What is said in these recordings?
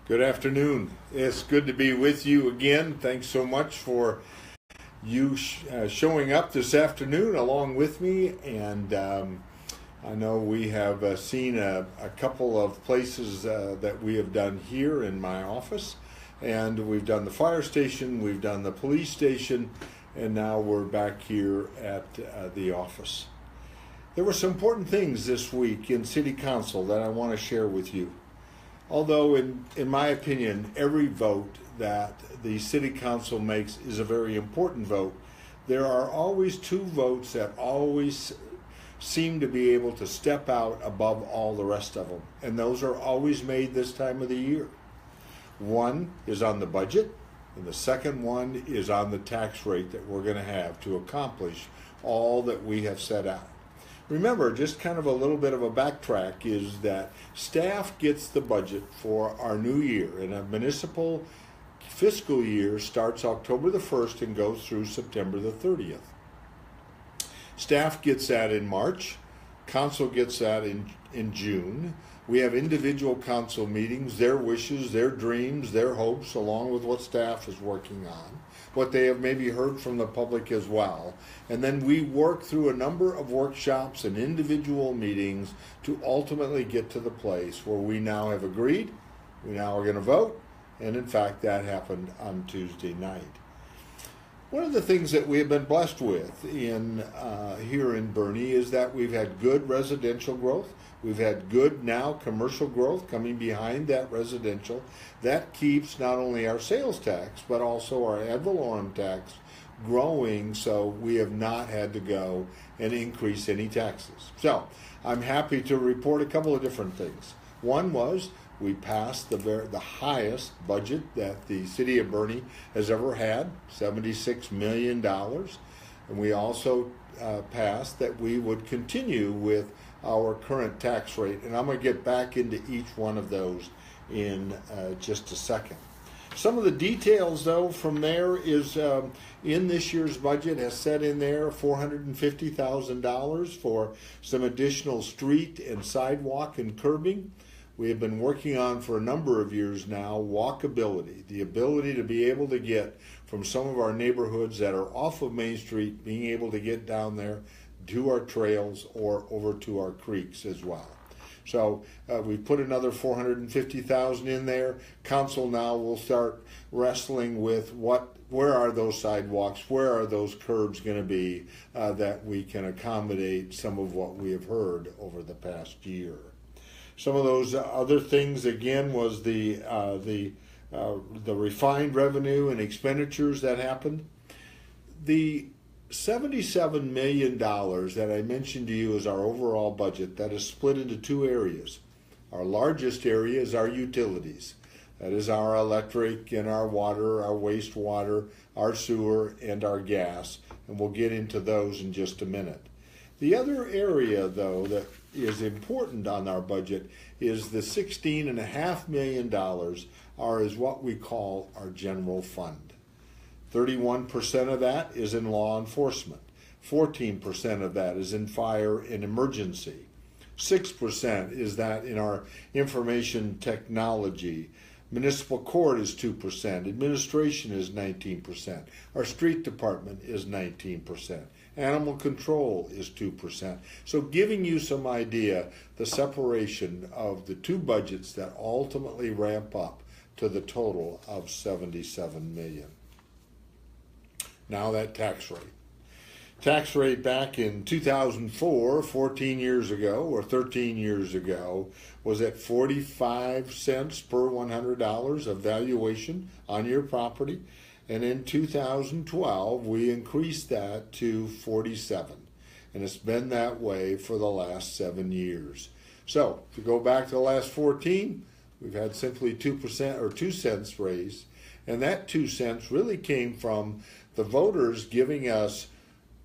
Good afternoon. It's good to be with you again. Thanks so much for you showing up this afternoon along with me. And I know we have seen a couple of places that we have done here in my office. And we've done the fire station, we've done the police station, and now we're back here at the office. There were some important things this week in City Council that I want to share with you. Although, in my opinion, every vote that the City Council makes is a very important vote, there are always two votes that always seem to be able to step out above all the rest of them, and those are always made this time of the year. One is on the budget, and the second one is on the tax rate that we're going to have to accomplish all that we have set out. Remember, just kind of a little bit of a backtrack is that staff gets the budget for our new year, and a municipal fiscal year starts October the 1st and goes through September the 30th. Staff gets that in March, council gets that in June. We have individual council meetings, their wishes, their dreams, their hopes, along with what staff is working on, what they have maybe heard from the public as well. And then we work through a number of workshops and individual meetings to ultimately get to the place where we now have agreed, we now are going to vote, and in fact that happened on Tuesday night. One of the things that we have been blessed with here in Boerne is that we've had good residential growth. We've had good now commercial growth coming behind that residential. That keeps not only our sales tax, but also our ad valorem tax growing, so we have not had to go and increase any taxes. So I'm happy to report a couple of different things. One was we passed the highest budget that the city of Boerne has ever had, $76 million. And we also passed that we would continue with our current tax rate. And I'm going to get back into each one of those in just a second. Some of the details, though, from there is in this year's budget has set in there $450,000 for some additional street and sidewalk and curbing. We have been working on for a number of years now walkability, the ability to be able to get from some of our neighborhoods that are off of Main Street, being able to get down there to our trails or over to our creeks as well. So we put another $450,000 in there. Council now will start wrestling with where are those sidewalks, where are those curbs going to be that we can accommodate some of what we have heard over the past year. Some of those other things again was the refined revenue and expenditures that happened. The $77 million that I mentioned to you as our overall budget, that is split into two areas. Our largest area is our utilities. That is our electric and our water, our wastewater, our sewer, and our gas. And we'll get into those in just a minute. The other area, though, that is important on our budget is the $16.5 million is what we call our general fund. 31% of that is in law enforcement. 14% of that is in fire and emergency. 6% is that in our information technology. Municipal court is 2%. Administration is 19%. Our street department is 19%. Animal control is 2%. So giving you some idea, the separation of the two budgets that ultimately ramp up to the total of $77 million. Now that tax rate. Tax rate back in 2004, 14 years ago, or 13 years ago, was at 45 cents per $100 of valuation on your property. And in 2012, we increased that to 47. And it's been that way for the last 7 years. So, to go back to the last 14, we've had simply 2% or 2 cents raised. And that 2 cents really came from the voters giving us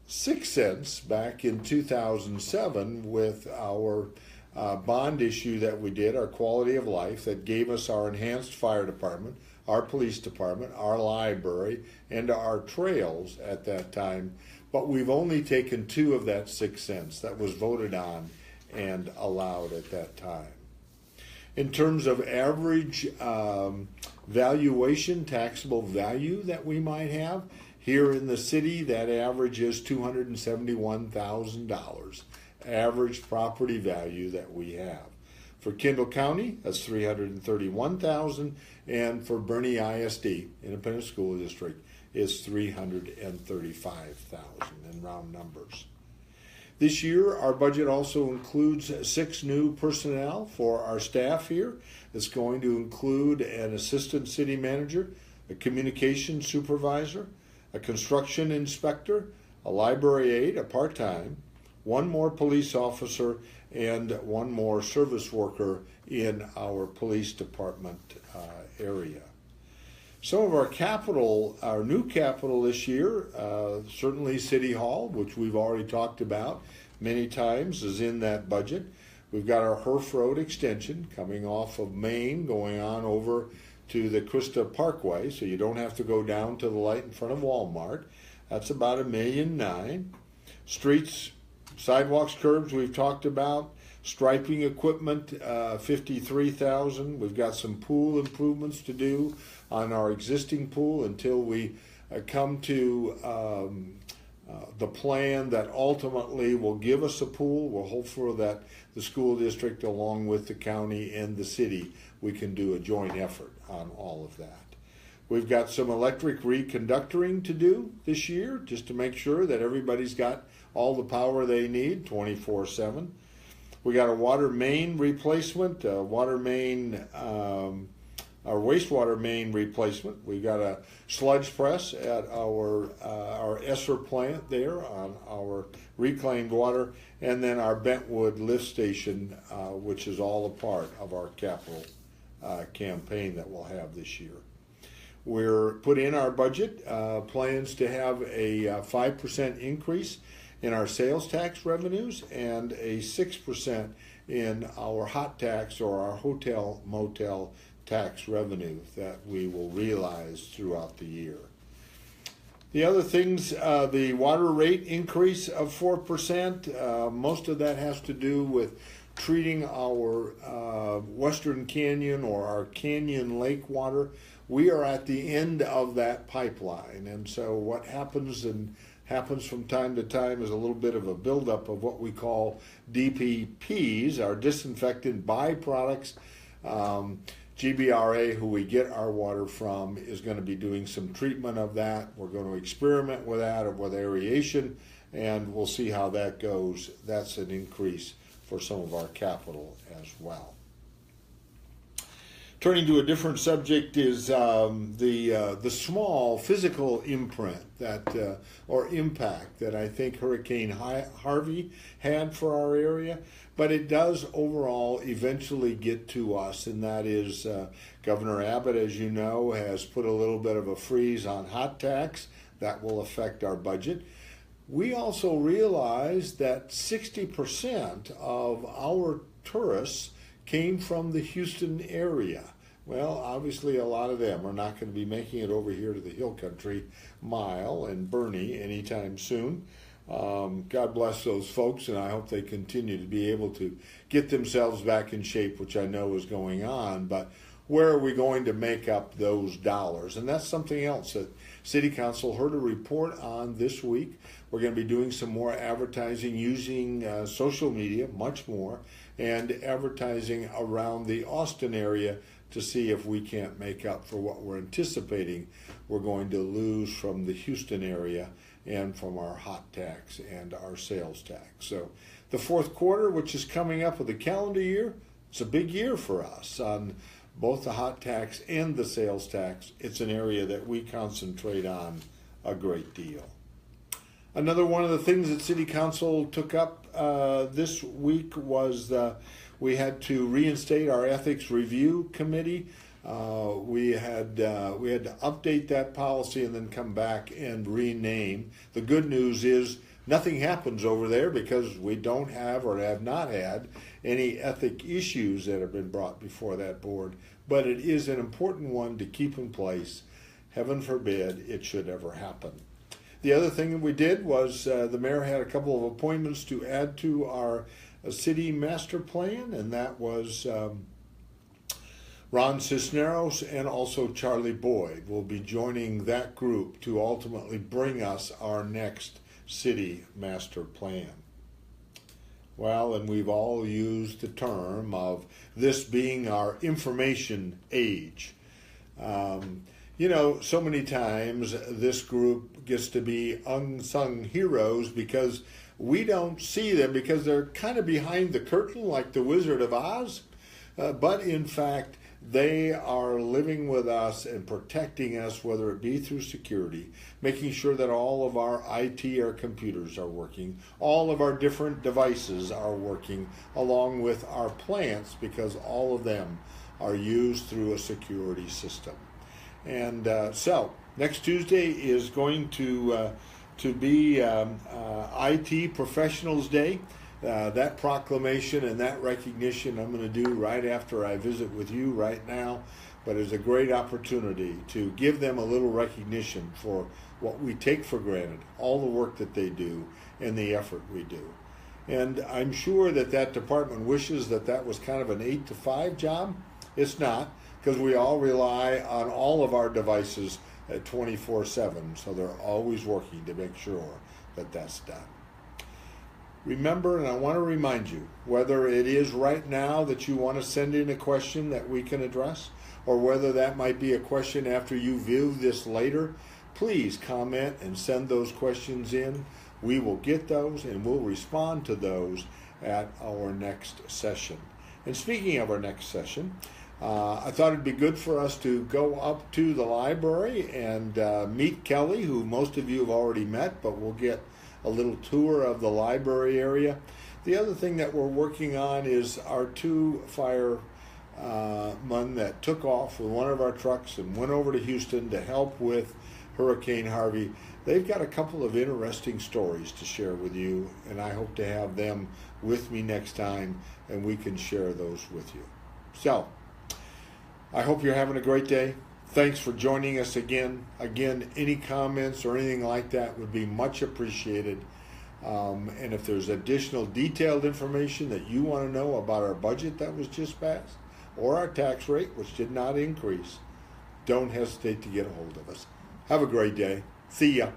6 cents back in 2007 with our bond issue that we did, our quality of life, that gave us our enhanced fire department, our police department, our library, and our trails at that time. But we've only taken 2 of that 6 cents that was voted on and allowed at that time. In terms of average valuation, taxable value that we might have, here in the city, that average is $271,000, average property value that we have. For Kendall County, that's $331,000, and for Boerne ISD, Independent School District, is $335,000 in round numbers. This year, our budget also includes 6 new personnel for our staff here. It's going to include an assistant city manager, a communications supervisor, a construction inspector, a library aide, a part-time, 1 more police officer, and 1 more service worker in our police department area. Some of our capital, our new capital this year, certainly City Hall, which we've already talked about many times, is in that budget. We've got our Herf Road extension coming off of Main, going on over to the Krista Parkway, so you don't have to go down to the light in front of Walmart. That's about $1.9 million. Streets, sidewalks, curbs, we've talked about. Striping equipment, $53,000. We've got some pool improvements to do on our existing pool until we come to the plan that ultimately will give us a pool. We'll hope for that the school district, along with the county and the city, we can do a joint effort on all of that. We've got some electric reconductoring to do this year, just to make sure that everybody's got all the power they need 24/7. We got a water main replacement, our wastewater main replacement. We got a sludge press at our Esser plant there on our reclaimed water, and then our Bentwood lift station, which is all a part of our capital campaign that we'll have this year. We're put in our budget plans to have a 5% increase in our sales tax revenues and a 6% in our hot tax or our hotel motel tax revenue that we will realize throughout the year. The other things, the water rate increase of 4%, most of that has to do with treating our Western Canyon or our Canyon Lake water. We are at the end of that pipeline, and so what happens from time to time is a little bit of a buildup of what we call DPPs, our disinfectant byproducts. GBRA, who we get our water from, is going to be doing some treatment of that. We're going to experiment with that or with aeration, and we'll see how that goes. That's an increase for some of our capital as well. Turning to a different subject is the small physical imprint that or impact that I think Hurricane Harvey had for our area, but it does overall eventually get to us, and that is Governor Abbott, as you know, has put a little bit of a freeze on hot tax. That will affect our budget. We also realize that 60% of our tourists came from the Houston area. Well, obviously a lot of them are not going to be making it over here to the Hill Country Mile and Boerne anytime soon. God bless those folks, and I hope they continue to be able to get themselves back in shape, which I know is going on. But where are we going to make up those dollars? And that's something else that City Council heard a report on this week. We're going to be doing some more advertising using social media, much more, and advertising around the Austin area to see if we can't make up for what we're anticipating we're going to lose from the Houston area and from our hot tax and our sales tax. So the fourth quarter, which is coming up with the calendar year, it's a big year for us on both the hot tax and the sales tax. It's an area that we concentrate on a great deal. Another one of the things that City Council took up this week was we had to reinstate our Ethics Review Committee. We had to update that policy and then come back and rename. The good news is nothing happens over there because we don't have or have not had any ethic issues that have been brought before that board, but it is an important one to keep in place. Heaven forbid it should ever happen. The other thing that we did was the mayor had a couple of appointments to add to our city master plan, and that was Ron Cisneros and also Charlie Boyd will be joining that group to ultimately bring us our next city master plan. Well, and we've all used the term of this being our information age. So many times this group gets to be unsung heroes because we don't see them because they're kind of behind the curtain like the Wizard of Oz. But in fact, they are living with us and protecting us, whether it be through security, making sure that all of our IT, our computers are working, all of our different devices are working, along with our plants, because all of them are used through a security system. And so next Tuesday is going to be IT Professionals Day. That proclamation and that recognition I'm going to do right after I visit with you right now, but it's a great opportunity to give them a little recognition for what we take for granted, all the work that they do and the effort we do. And I'm sure that department wishes that was kind of an 8 to 5 job. It's not, because we all rely on all of our devices at 24/7, so they're always working to make sure that that's done. Remember, and I want to remind you, whether it is right now that you want to send in a question that we can address, or whether that might be a question after you view this later, please comment and send those questions in. We will get those and we'll respond to those at our next session. And speaking of our next session, I thought it'd be good for us to go up to the library and meet Kelly, who most of you have already met, but we'll get a little tour of the library area. The other thing that we're working on is our 2 firemen that took off with one of our trucks and went over to Houston to help with Hurricane Harvey. They've got a couple of interesting stories to share with you, and I hope to have them with me next time and we can share those with you. So, I hope you're having a great day. Thanks for joining us again. Again, any comments or anything like that would be much appreciated. And if there's additional detailed information that you want to know about our budget that was just passed, or our tax rate, which did not increase, don't hesitate to get a hold of us. Have a great day. See ya.